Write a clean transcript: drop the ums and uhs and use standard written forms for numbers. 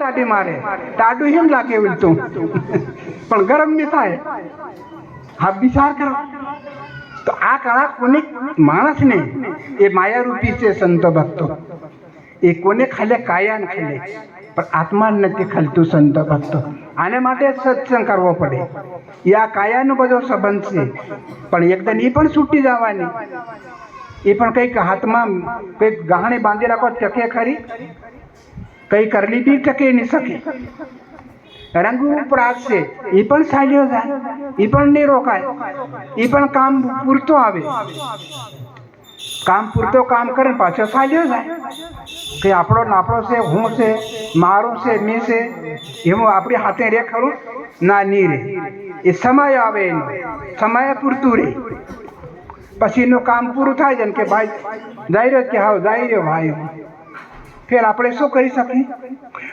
टाटी मारे टाडू हिम लागे उलटू पण गरम नहीं थाय। आप विचार करो तो आ काळा कोने माणस ने ये माया रूपी से संत भक्तो એ કોને ખાલે કાયાને ખાલે પણ આત્માને નથી ખાલતું સંત ભક્તો। આને માટે સત્સંગ કરવો પડે। એ આ કાયાનો બધો સંબંધ છે પણ એકદમ એ પણ છૂટી જવાની। એ પણ કંઈક હાથમાં કંઈક ગહાણે બાંધી રાખો ટકે ખરી, કંઈ કરલી બી ટકે નહીં શકે। રંગ ઉપરાગ છે એ પણ ચાલ્યો જાય, એ પણ નહીં રોકાય, એ પણ કામ પૂરતો આવે। કામ પૂરતો કામ કરે પાછો ચાલ્યો જાય કે આપણો નાપડો છે, હું છે, મારું છે, મી છે, એવું આપણી હાથે રે ખરું ના નહીં રે। એ સમય આવે એનો, સમય પૂરતું રે પછી એનું કામ પૂરું થાય છે ને કે ભાઈ જાય રહ્યો કે હા જાય રહ્યો ભાઈ, ફેર આપણે શું કરી શકીએ?